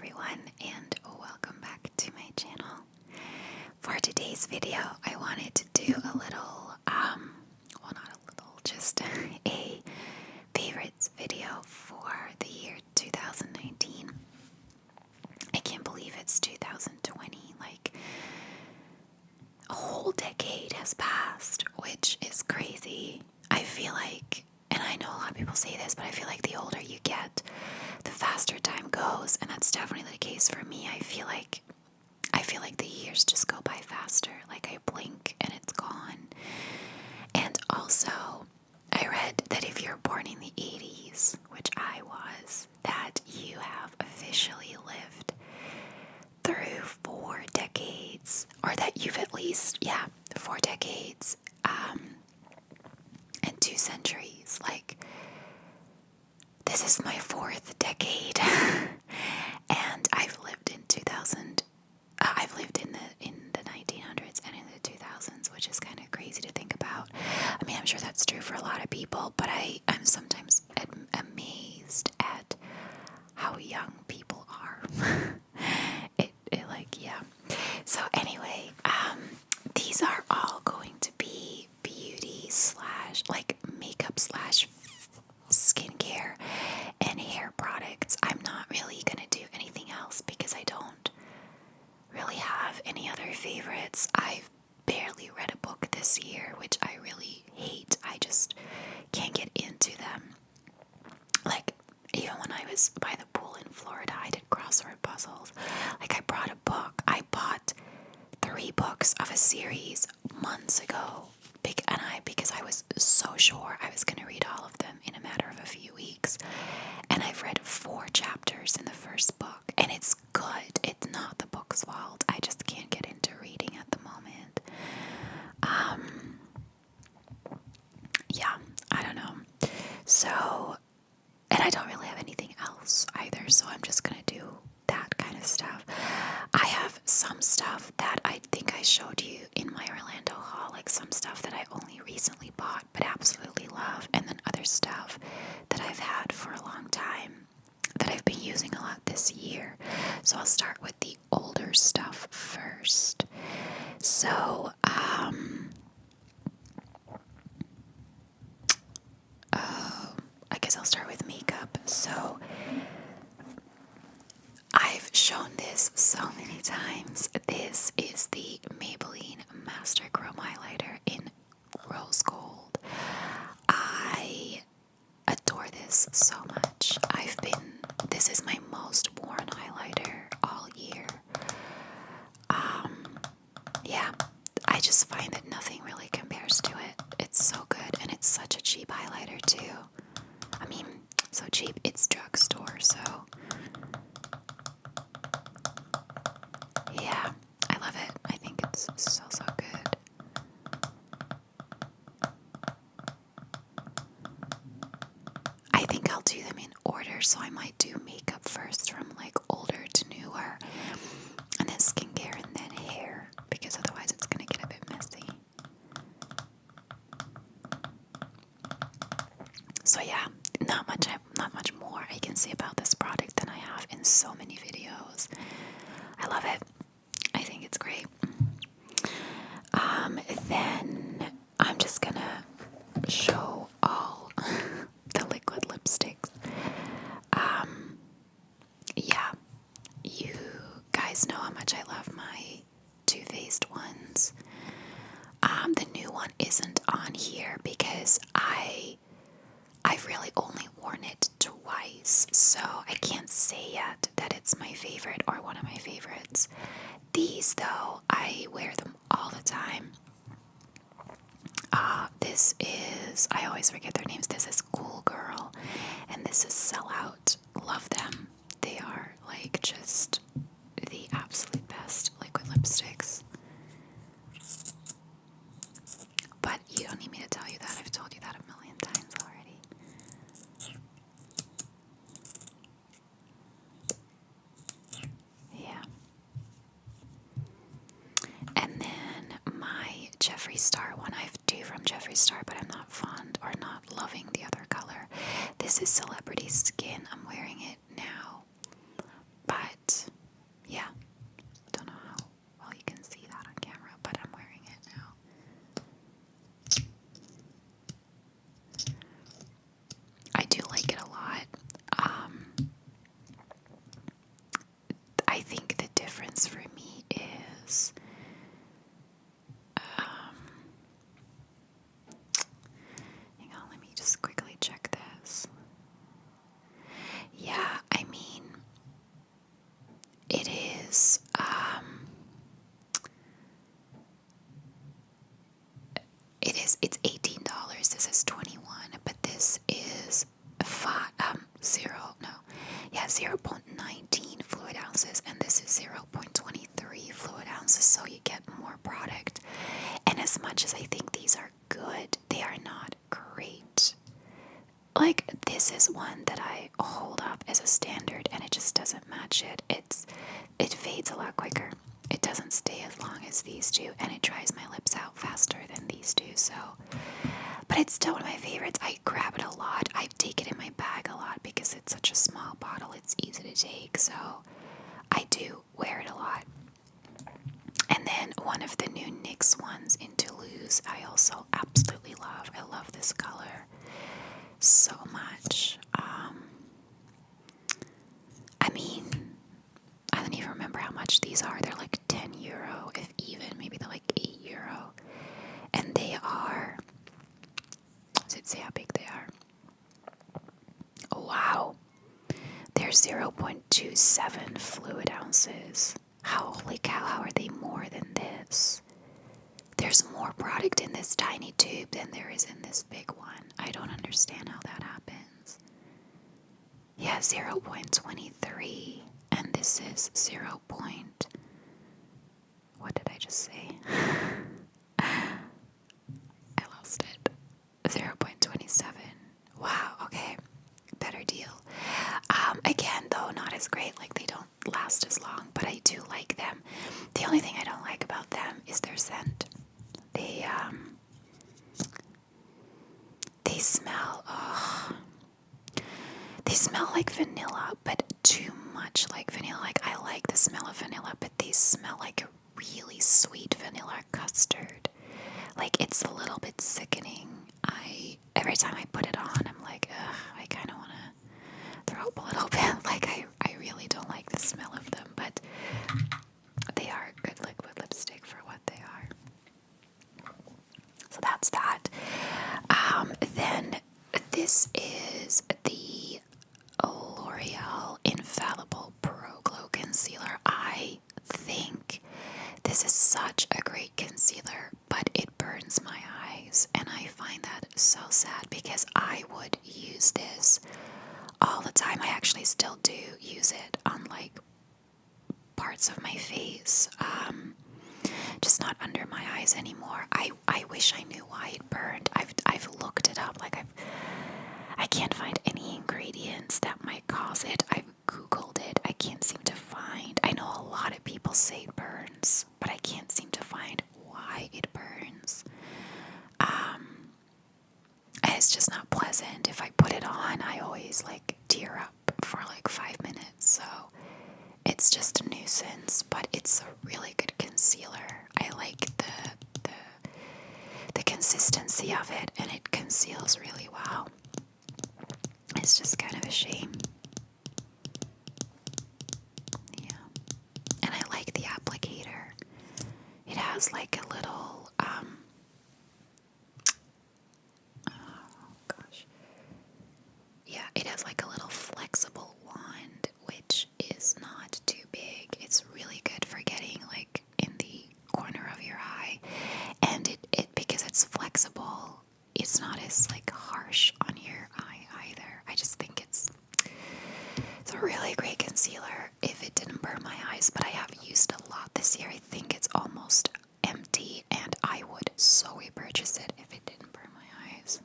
everyone, and welcome back to my channel. For today's video, I wanted to do a little, well, not a little, just a favorites video for the year 2019. I can't believe it's 2020, like a whole decade has passed, which is crazy. I feel like, and I know a lot of people say this, but I feel like the older you get, the faster time goes, and that's definitely the case for me. I feel like the years just go by faster. Like I blink and it's gone. And also, I read that if you're born in the 80s, which I was, that you have officially lived through 4 decades, or that you've at least, 4 decades, and 2 centuries. Like, this is my 4th decade, and I've lived in 2000. I've lived in the 1900s and in the 2000s, which is kind of crazy to think about. I mean, I'm sure that's true for a lot of people, but I'm sometimes amazed at how young people are. So anyway, these are all going to be beauty / like makeup / skincare and hair products. I'm not really gonna do anything else because I don't really have any other favorites. I've barely read a book this year, which I really hate. I just can't get into them. Like, even when I was by the pool in Florida, I did crossword puzzles. Like, I bought 3 books of a series months ago, because I was so sure I was going to read all of them in a matter of a few weeks. And I've read 4 chapters in the first book, and it's good. It's not the book's fault. I just can't get into reading at the moment. I don't know. So, and I don't really have anything else either, so I'm just gonna do that kind of stuff. I have some stuff that I think I showed you in my Orlando haul, like some stuff that I only recently bought but absolutely love, and then other stuff that I've had for a long time that I've been using a lot this year. So I'll start with the older stuff first. So, I guess I'll start with makeup. So I've shown this so many times. This is the Maybelline Master Chrome Highlighter in Rose Gold. I adore this so much. This is my most worn highlighter all year. I just find that nothing really compares to it. It's so good, and it's such a cheap highlighter too. I mean, so cheap, it's drugstore, so yeah, I love it. I think it's so good. I think I'll do them in order, so I might do makeup first from like older to newer, and then skincare and then hair, because otherwise it's gonna get a bit messy. So yeah, not much more I can say about this product than I have in so many videos. I love it. I think it's great. Then I'm just gonna show all the liquid lipsticks. You guys know how much I love my Too Faced ones. The new one isn't on here because I've really only worn it twice, so I can't say yet that it's my favorite or one of my favorites. These, though, I wear them all the time. This is, I always forget their names. This is Cool Girl, and this is Sellout. Love them. They are like just the absolute best liquid lipsticks. But you don't need me to tell you that. I've told you that a million times already. Yeah. And then my Jeffree Star one. I have 2 from Jeffree Star, but I'm not fond or not loving the other color. This is Celebrity Skin. I'm wearing it now. But ingredients for me is hang on, let me just quickly check this. Yeah, I mean, it is it's $18. This is 21, but this is 0.19 fluid ounces, and this is 0.23 fluid ounces, so you get more product. And as much as I think these are good, they are not great. Like, this is one that I hold up as a standard, and it just doesn't match it. It fades a lot quicker. It doesn't stay as long as these two, and it dries my lips out faster than these two, so. But it's still one of my favorites. I grab it a lot. I take it in my bag a lot because it's such a small bottle. It's easy to take, so I do wear it a lot. And then one of the new NYX ones in Toulouse, I also absolutely love. I love this color so much. I mean, I don't even remember how much these are. They're like €10, if even. Maybe they're like €8. And they are, does it say how big they are? Oh, wow. They're 0.27 fluid ounces. Holy cow, how are they more than this? There's more product in this tiny tube than there is in this big one. I don't understand how that happens. Yeah, 0.23. And this is 0. What did I just say? I lost it. 0.27. Wow, okay. Better deal. Again, though, not as great. Like, they don't last as long, but I do like them. The only thing I don't like about them is their scent. They smell, they smell like vanilla, but too much like vanilla. Like, I like the smell of vanilla, but they smell like a really sweet vanilla custard. Like, it's a little bit sickening. Every time I put it on, I'm like, ugh, I kind of want to throw up a little bit. Like, I really don't like the smell of them, but they are a good liquid lipstick for what they are. So that's that. Then this is the L'Oreal Infallible Pro Glow Concealer. I think this is such a great concealer, but it burns my eyes, and I find that so sad because I would use this all the time. I actually still do use it on like parts of my face, just not under my eyes anymore. I wish I knew why it burned. I've looked it up. Like, I can't find any ingredients that might cause it. I've Googled it. I can't seem to find. I know a lot of people say it burns, but I can't seem to find why it burns. It's just not pleasant. If I put it on, I always like tear up for like 5 minutes. So it's just a nuisance, but it's a really good concealer. I like the consistency of it, and it conceals really well. It's just kind of a shame. Yeah. And I like the applicator. It has like a little, it has like a little flexible wand, which is not too big. It's really good for getting like in the corner of your eye. And it because it's flexible, it's not as like harsh on your eye either. I just think it's a really great concealer if it didn't burn my eyes, but I have used a lot this year. I think it's almost empty, and I would so repurchase it if it didn't burn my eyes.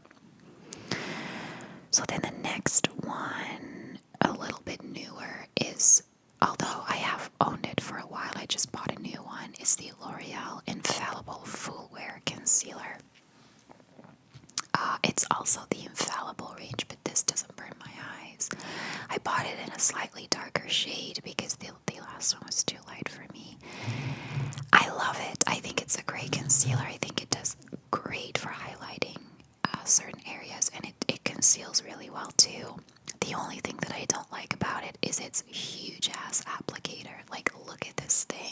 So then the next one, a little bit newer, is, although I have owned it for a while, I just bought a new one, is the L'Oreal Infallible Full Wear Concealer. It's also the Infallible range, but this doesn't burn my eyes. I bought it in a slightly darker shade because the last one was too light for me. I love it. I think it's a great concealer. I think it does great for highlighting certain areas, and it conceals really well too. The only thing that I don't like about it is its huge ass applicator. Like, look at this thing.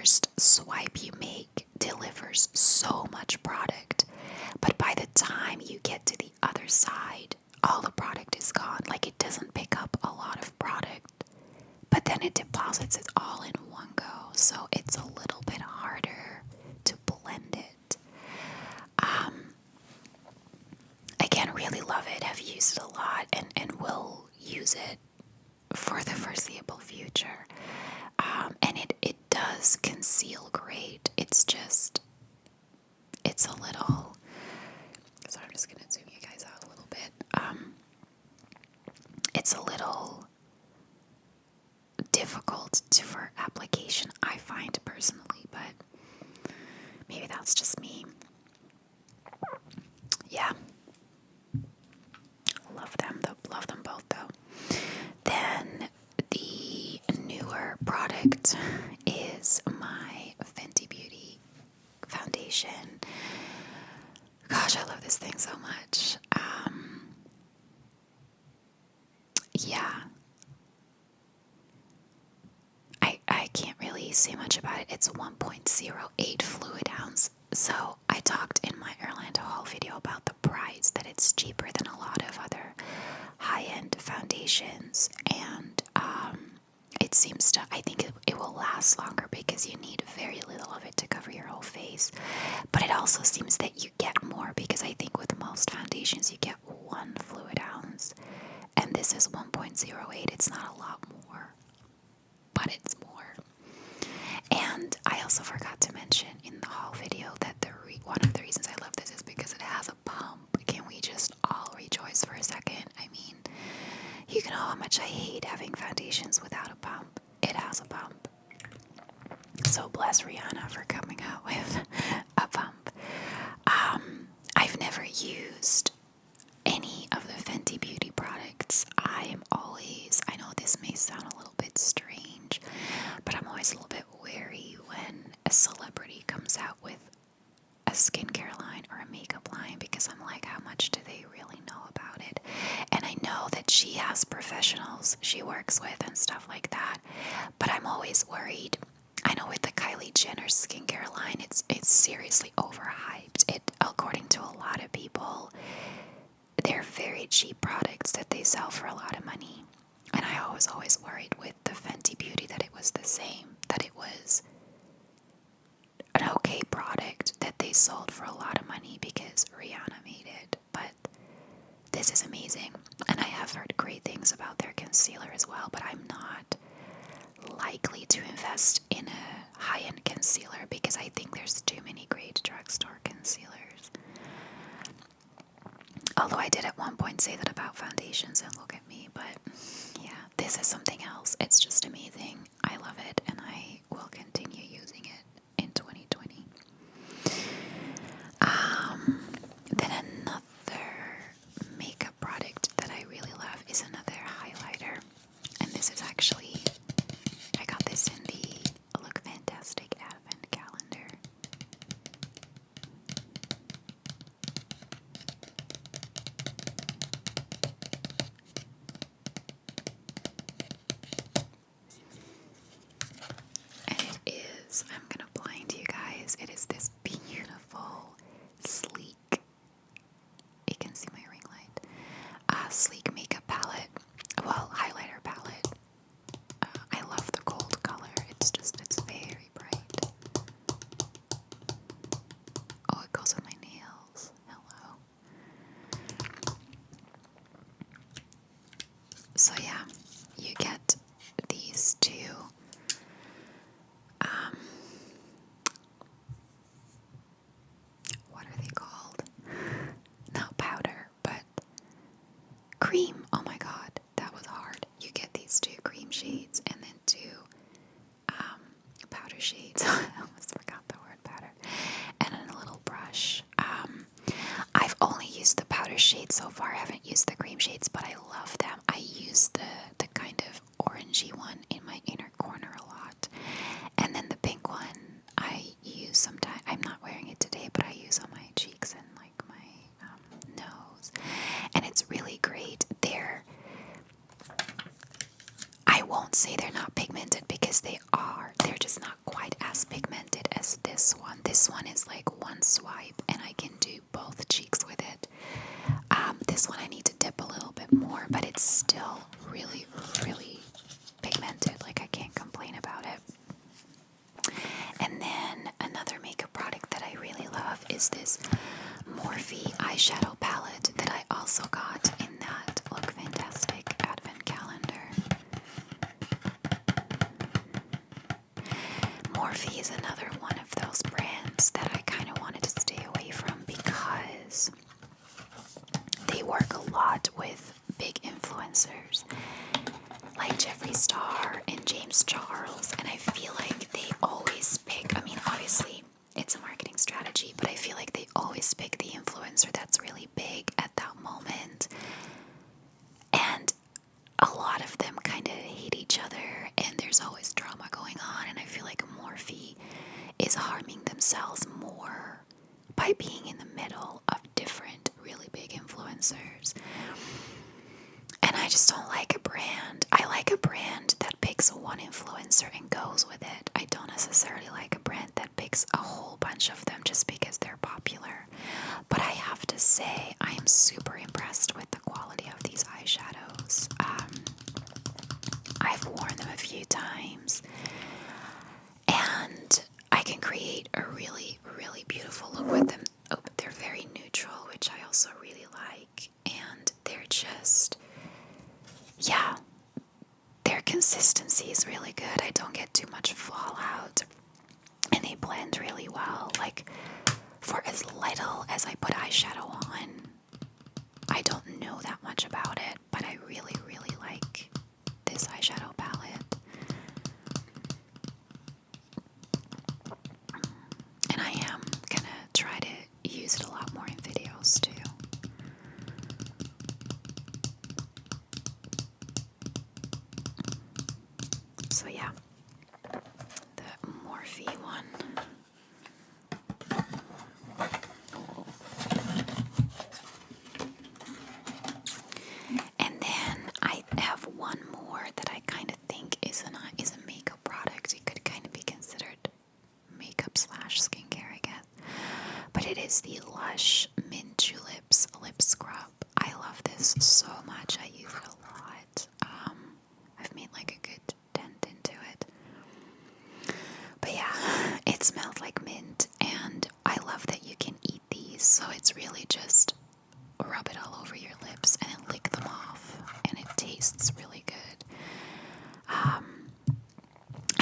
first swipe you make delivers so much product, but by the time you get to the other side, all the product is gone. Like, it doesn't pick up a lot of product, but then it deposits it all in one go, so it's a little bit harder to blend it. Again, really love it, have used it a lot, and will use it for the foreseeable future. And it does conceal great. It's a little, so I'm just gonna zoom you guys out a little bit. It's a little difficult for application, I find personally, but maybe that's just me. Yeah. Love them both though. Then the newer product is my Fenty Beauty foundation. Gosh, I love this thing so much. Yeah. I can't really say much about it. It's 1.08 fluid ounce. So I talked in my Orlando haul video about the price, that it's cheaper than a lot of other high-end foundations, and it seems to, I think it will last longer because you need very little of it to cover your whole face, but it also seems that you get more, because I think with most foundations you get 1 fluid ounce, and this is 1.08. It's not a lot more, but it's more. And I also forgot to mention in the haul video that one of the reasons I love this is because it has a pump. Can we just all rejoice for a second? I mean, you know how much I hate having foundations without a pump. It has a pump. So bless Rihanna for coming out with a pump. I've never used any of the Fenty Beauty products. I know this may sound a little bit strange, but I'm always a little bit wary when a celebrity comes out with a skincare line or a makeup line, because I'm like, how much do they really know about it? And I know that she has professionals she works with and stuff like that, but I'm always worried. I know with the Kylie Jenner skincare line, it's seriously overhyped. According to a lot of people, they're very cheap products that they sell for a lot of money. And I was always worried with the Fenty Beauty that it was the same, that it was an okay product that they sold for a lot of money because Rihanna made it. But this is amazing, and I have heard great things about their concealer as well, but I'm not likely to invest in a high-end concealer because I think there's too many great drugstore concealers. Although I did at one point say that about foundations, and look at me, but yeah, this is something else. It's just amazing. I love it, and I will continue using it in 2020. Then another makeup product that I really love is another highlighter, and this is actually, I got this in the Look Fantastic Advent Calendar. And it is, I'm gonna blind you guys, it is this beautiful, sleek, you can see my ring light, sleek makeup palette, well, highlighter palette. I love the gold color, it's very bright. Oh, it goes with my nails, hello. So yeah, you get these two what are they called? Not powder, but cream. Oh my god, that was hard. You get these 2 cream shades and then 2 powder shades. I almost forgot the word powder. And then a little brush. I've only used the powder shades so far. I haven't used the cream shades, but I love them. I use the kind of orangey one in my inner corner a lot. And then the pink one I use sometimes. I'm not wearing it today, but I use on my cheeks and like my nose. And it's really great. I won't say they're not pigmented because they are. They're just not quite as pigmented as this one. This one is like one swipe and I can do both cheeks with it. This one I need to dip a little bit more, but it's still really, really pigmented. Like, I can't complain about it. And then another makeup product that I really love is this Morphe eyeshadow palette that I also got in that Look Fantastic advent calendar. Morphe is another one of those brands that I kind of wanted to stay away from because they work a lot with big influencers like Jeffree Star and James Charles, and I feel like they always pick, I mean, obviously it's a marketing strategy, but I feel like they always pick the influencer that's really big at that moment, and a lot of them kind of hate each other, and there's always drama going on, and I feel like Morphe is harming themselves more by being in the middle of different really big influencers. And I just don't like a brand. I like a brand that picks one influencer and goes with it. I don't necessarily like a brand that picks a whole bunch of them just because they're popular. But I have to say, I am super impressed with the quality of these eyeshadows. I've worn them a few times, and I can create a really, really beautiful look with them. Oh, they're very neutral, which I also really like, and they're just, yeah, their consistency is really good. I don't get too much fallout, and they blend really well. Like, for as little as I put eyeshadow on, I don't know that much about it, but I really, really like this eyeshadow palette. And I am gonna try to use it a lot more in videos too. So yeah, the Morphe one. And then I have one more that I kind of think is a makeup product. It could kind of be considered makeup / skincare, I guess. But it is the Lush Mint Tulips Lip Scrub. I love this so much. I use it a lot. I've made like a good dent into it. But yeah, it smells like mint, and I love that you can eat these. So it's really just rub it all over your lips and then lick them off, and it tastes really good.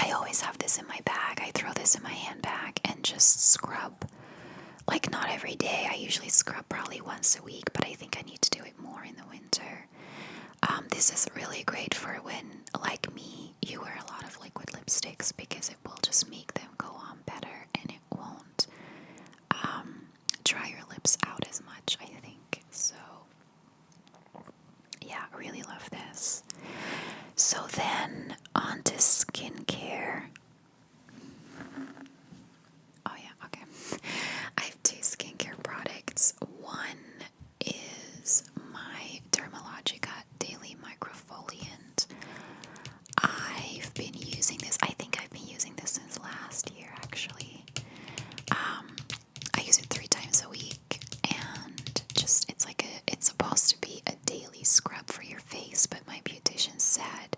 I always have this in my bag. I throw this in my handbag and just scrub. Like, not every day. I usually scrub probably once a week, but I think I need to do it more in the winter. This is really great for when, like me, you wear a lot of liquid lipsticks, because it will just make them go on better, and it won't dry your lips out as much, I think. So yeah, I really love this. So then on to skincare. Oh yeah, okay. I have 2 skincare products. One is my Dermalogica Daily Microfoliant. I've been using this. I think I've been using this since last year, actually. I use it 3 times a week, and just it's supposed to be a daily scrub for your face, but my beautician said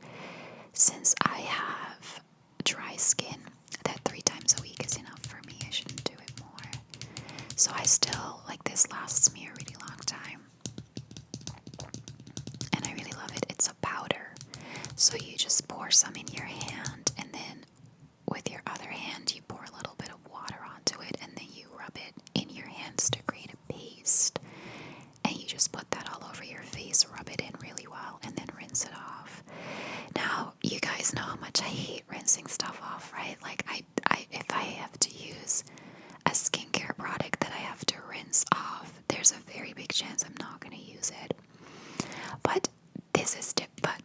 since I have dry skin, that 3 times a week is enough for me. I shouldn't do it more. So I still, like, this lasts me a really long time. And I really love it. It's a powder. So you just pour some in your hand, and then with your other hand you pour a little bit of water onto it, and then you rub it in your hands to create a paste. And you just put that all over your face, rub it in really well, and then rinse it off. Now, you guys know how much I hate rinsing stuff off, right? Like, if I have to use a skincare product that I have to rinse off, there's a very big chance I'm not going to use it. But this is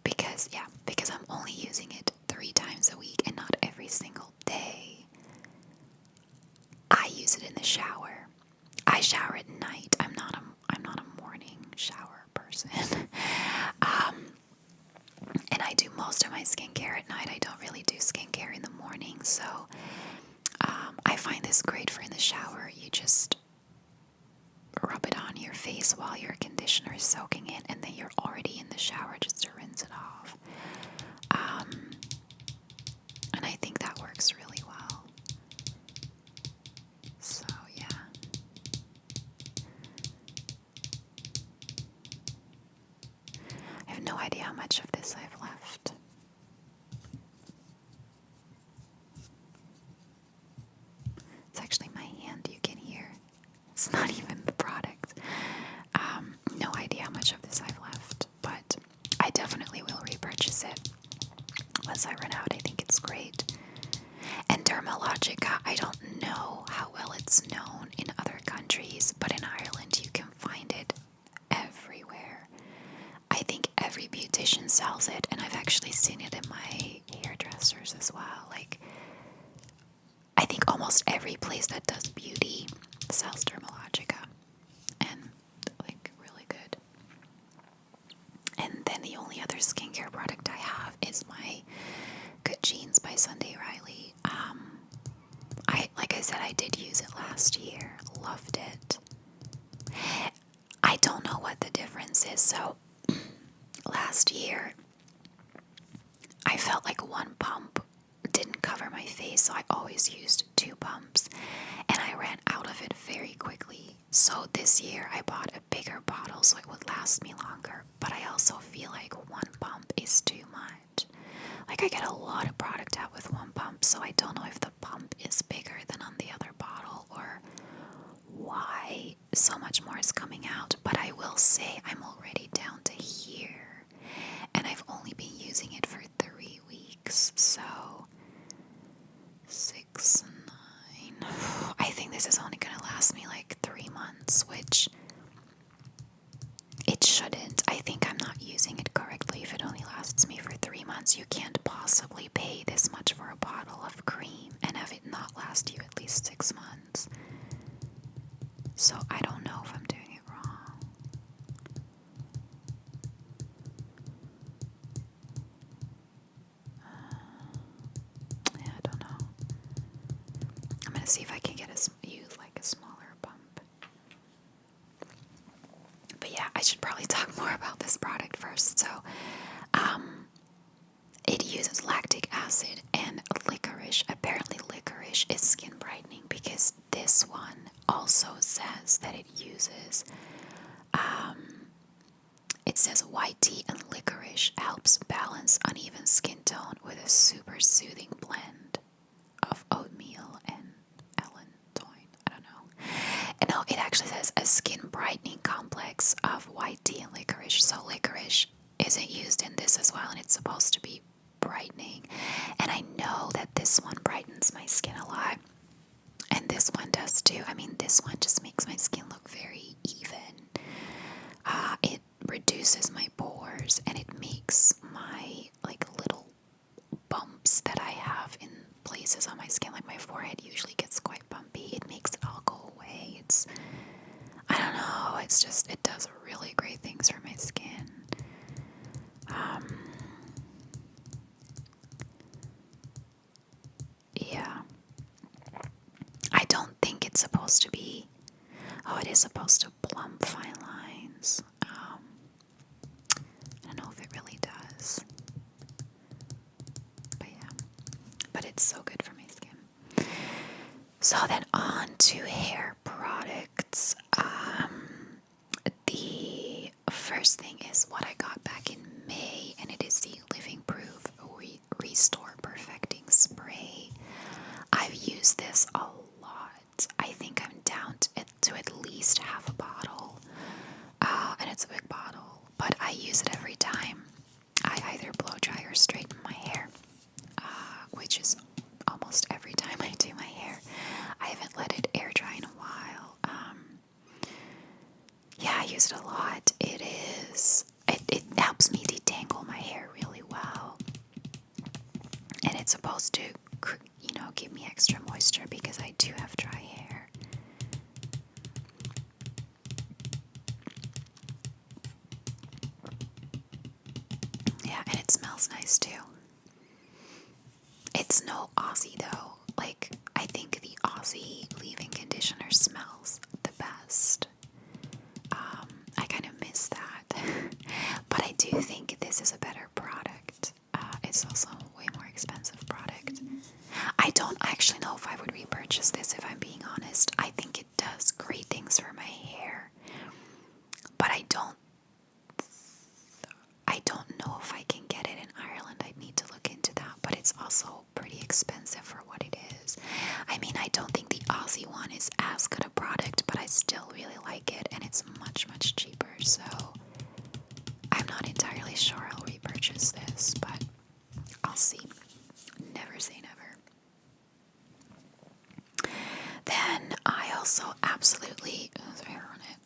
because I'm only using it 3 times a week and not every single day. I use it in the shower. I shower at night. I'm not a morning shower person. And I do most of my skincare at night. I don't really do skincare in the morning, so idea how much of this I've left. It's actually my hand, you can hear. It's not even the product. No idea how much of this I've left, but I definitely will repurchase it once I run out. I think it's great. And Dermalogica, I don't know how well it's known in other countries, but in Ireland you can find it everywhere. I think every beautician sells it, and I've actually seen it in my hairdressers as well. Like, I think almost every place that does beauty sells Dermalogica, and like really good. And then the only other skincare product I have is my Good Genes by Sunday Riley. Like I said, I did use it last year. Loved it. I don't know what the difference is. So last year, I felt like one pump didn't cover my face, so I always used 2 pumps, and I ran out of it very quickly. So this year, I bought a bigger bottle so it would last me longer, but I also feel like 1 pump is too much. Like, I get a lot of product out with 1 pump, so I don't know if the pump is bigger than on the other bottle or why so much more is coming out. But I will say I'm already down to here, and I've only been using it for 3 weeks, so 6, 9. I think this is only gonna last me like 3 months, which it shouldn't. I think I'm not using it correctly if it only lasts me for 3 months. You can't possibly pay this much for a bottle of cream and have it not last you at least 6 months. So I don't know if I'm doing it wrong. Yeah, I don't know. I'm gonna see if I can use like a smaller pump. But yeah, I should probably talk more about this product first. So, it uses lactic acid and licorice. Apparently licorice is skin brightening, because this one also says that it uses, it says white tea and licorice helps balance uneven skin tone with a super soothing blend of oatmeal and allantoin. I don't know. And no, it actually says a skin brightening complex of white tea and licorice. So licorice isn't used in this as well, and it's supposed to be brightening. And I know that this one brightens my skin a lot, and this one does too. I mean, this one just makes my skin look very even. It reduces my pores, and it makes my like little bumps that I have in places on my skin, like my forehead usually gets quite bumpy. It makes it all go away. I don't know, it's just, it does really great things for my skin. Yeah. I don't think it's supposed to be, oh, it is supposed to plump fine lines. I don't know if it really does. But yeah. But it's so good for my skin. So then on to hair products. The first thing is what I got back in May, and it is the Living Proof Restore Perfecting Spray. I've used this a lot. I think I'm down to at least half a bottle, and it's a big bottle, but I use it every time I either blow dry or straighten my hair, which is almost every time I do my hair. I haven't let it air dry in a while. Yeah, I use it a lot. It helps me detangle my hair really well, and it's supposed to, give me extra moisture because I do have dry hair. Yeah, and it smells nice too. It's no Aussie though. Like, I think the Aussie leave-in conditioner smells the best. I kind of miss that. But I do think this is a better product. It's also a way more expensive product. I don't actually know if I would repurchase this, if I'm being honest. I think it does great things for my hair, but I don't expensive for what it is. I mean, I don't think the Aussie one is as good a product, but I still really like it, and it's much, much cheaper, so I'm not entirely sure I'll repurchase this, but I'll see. Never say never. Then I also absolutely, there's hair on it,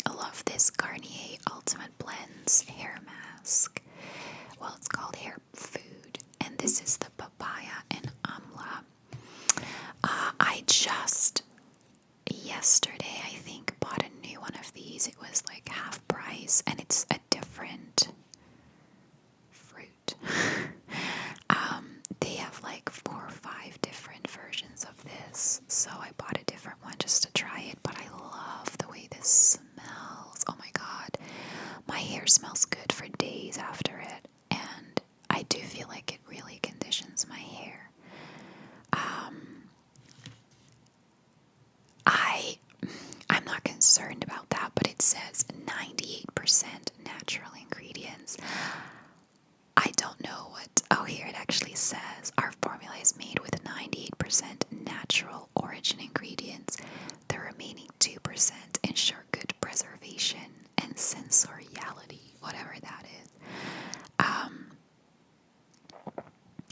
I love this Garnier Ultimate Blends hair mask. Well, it's called Hair Food, and this is the papaya and amla. I just yesterday, I think, bought a new one of these. It was like half price, and it's a different fruit. They have like 4 or 5 different versions of this, so I bought a different one just to try it, but I love the way this smells. Oh my god, my hair smells good for days after it, and I do feel like it really conditions my hair. I'm not concerned about that, but it says 98% natural ingredients. I don't know what, oh here it actually says, our formula is made with 98% natural origin ingredients. The remaining 2% ensure good preservation and sensoriality, whatever that is.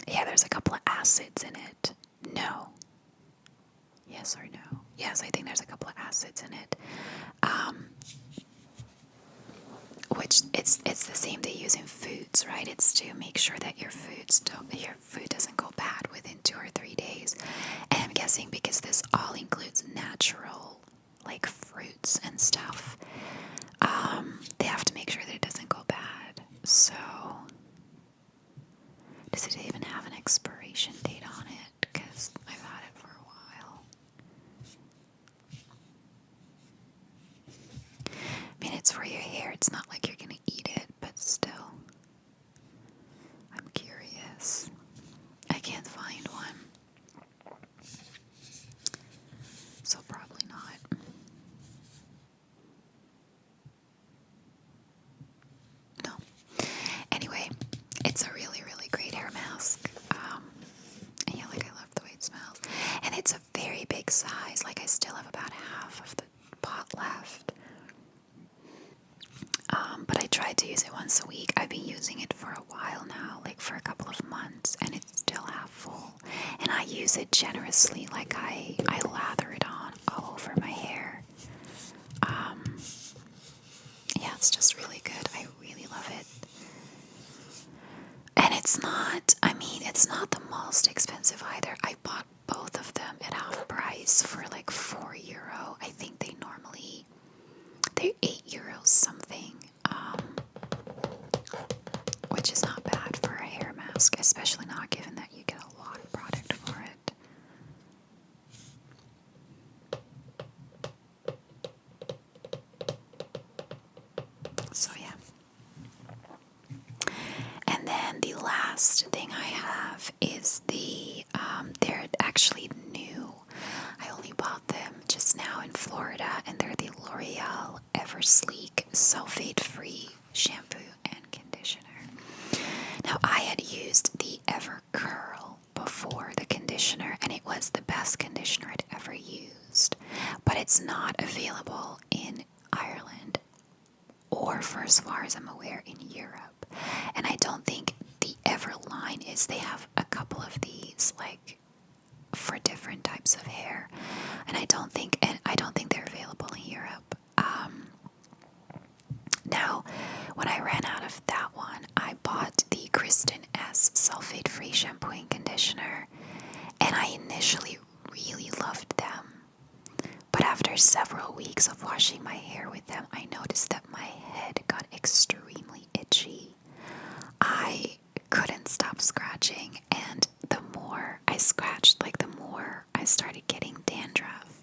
Yeah, there's a couple of acids in it. No. Yes or no? Yes, I think there's a couple of acids in it. Which it's the same they use in foods, right? It's to make sure that your food doesn't go bad within 2 or 3 days. And I'm guessing because this all includes natural, like fruits and stuff, they have to make sure that it doesn't go bad. So, does it even have an expiration date on it? Because I've had it for a while. I mean, it's for your hair. It's not like you're gonna eat it, but still. I'm curious. I can't find one. So probably not. No. Anyway, it's a really, really great hair mask. And yeah, like I love the way it smells. And it's a very big size. Like I still have about half of the pot left. But I try to use it once a week. I've been using it for a while now, like for a couple of months, and it's still half full. And I use it generously, like I lather it on all over my hair. Yeah, it's just really good. I really love it. And it's not, I mean, it's not the most expensive either. I bought both of them at half price for like €4. I think they're €8 something. Which is not bad for a hair mask, especially not given that you get a lot of product for it. So yeah. And then the last thing I have is they're actually new. I only bought them just now in Florida, and they're the L'Oreal Ever Sleek Sulfate-Free Shampoo and Conditioner. Now, I had used the Ever Curl before the conditioner, and it was the best conditioner I'd ever used. But it's not available in Ireland, or for as far as I'm aware, in Europe. And I don't think the Ever line is, they have a couple of these, like, for different types of hair. And I don't think they're available in Europe. Now, when I ran out of that one, I bought the Kristen S sulfate-free shampoo and conditioner, and I initially really loved them. But after several weeks of washing my hair with them, I noticed that my head got extremely itchy. I couldn't stop scratching, and the more I scratched, like the more I started getting dandruff.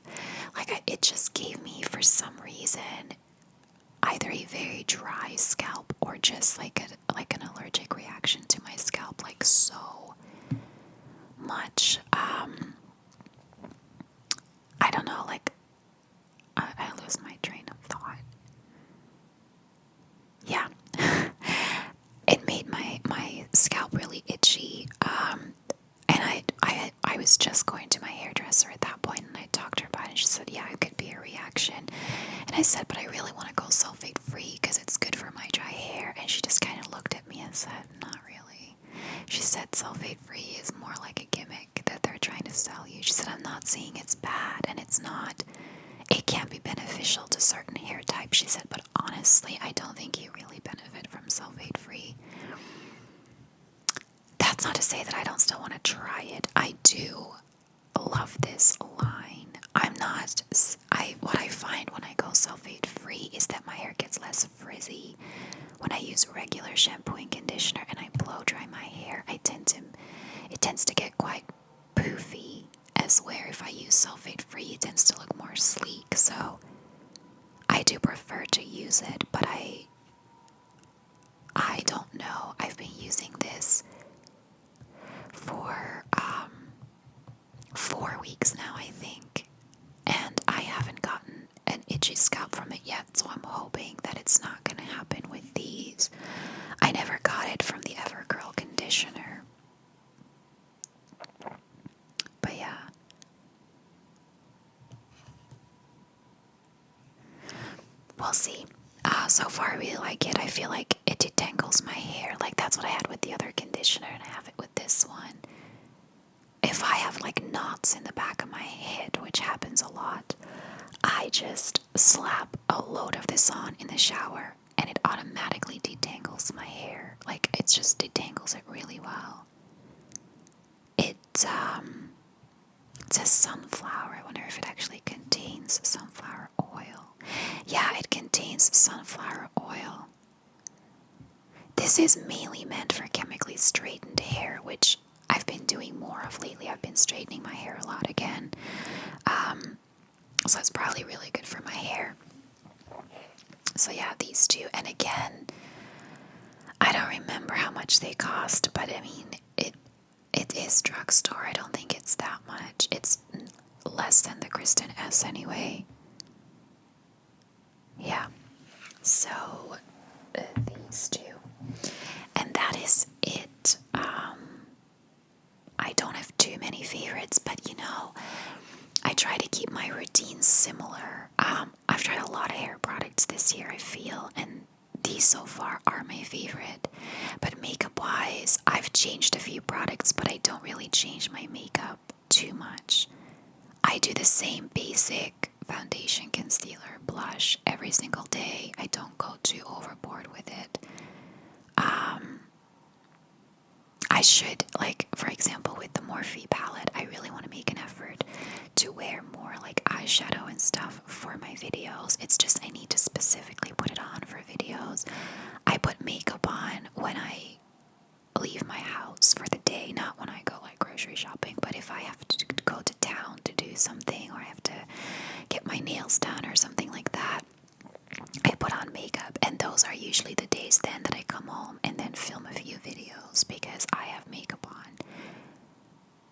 It just gave me, for some reason, either a very dry scalp or just like an allergic reaction to my scalp, like so much. I don't know, like I lose my train of thought. Yeah. It made my scalp really itchy. And I I was just going to my hairdresser at that point, and I talked to her about it, and she said, yeah, it could be a reaction. And I said, but I really want to go sulfate free because it's good for my dry hair. And she just kind of looked at me and said, not really. She said sulfate free is more like a gimmick that they're trying to sell you. She said, I'm not saying it's bad, and it's not. It can be beneficial to certain hair types, she said, but honestly, I don't think you really benefit from sulfate free. That's not to say that I don't still want to try it. I do love this line. What I find when I go sulfate free is that my hair gets less frizzy. When I use regular shampoo and conditioner and I blow dry my hair, it tends to get quite poofy, as where if I use sulfate free, it tends to look more sleek. So I do prefer to use it, but I don't know. I've been using this for 4 weeks now, I think, and I haven't gotten an itchy scalp from it yet, so I'm hoping that it's not going to happen with these. I never got it from the Evergirl conditioner, but yeah. We'll see. So far I really like it. I feel like it detangles my hair. Like, that's what I had with the other conditioner, and I have it with this one. If I have like knots in the back of my head, which happens a lot, I just slap a load of this on in the shower and it automatically detangles my hair. Like, it just detangles it really well. It says sunflower. I wonder if it actually contains sunflower oil. Yeah, it contains sunflower oil. This is mainly meant for chemically straightened hair, which I've been doing more of lately. I've been straightening my hair a lot again. So it's probably really good for my hair. So yeah, these two. And again, I don't remember how much they cost, but I mean, it is drugstore. I don't think it's that much. It's less than the Kristen S anyway. Yeah. So these two. And that is it. I don't have too many favorites, but you know, I try to keep my routines similar. I've tried a lot of hair products this year, I feel, and these so far are my favorite. But makeup wise, I've changed a few products, but I don't really change my makeup too much. I do the same basic foundation, concealer, blush every single day. I don't go too overboard with it. I should, like, for example, with the Morphe palette, I really want to make an effort to wear more like eyeshadow and stuff for my videos. It's just I need to specifically put it on for videos. I put makeup on when I leave my house for the day, not when I go like grocery shopping, but if I have to go to town to do something, or I have to get my nails done or something like that, I put on makeup, and those are usually the days then that I come home and then film a few videos because I have makeup on.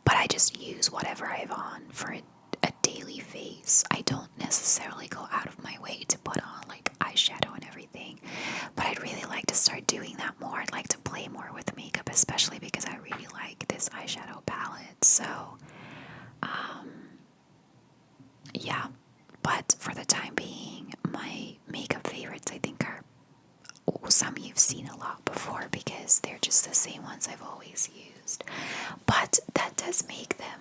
But I just use whatever I have on for a daily face. I don't necessarily go out of my way to put on like eyeshadow and everything, but I'd really like to start doing that more. I'd like to play more with makeup, especially because I really like this eyeshadow palette. So yeah, but for the time being, my makeup favorites I think are some you've seen a lot before because they're just the same ones I've always used. But that does make them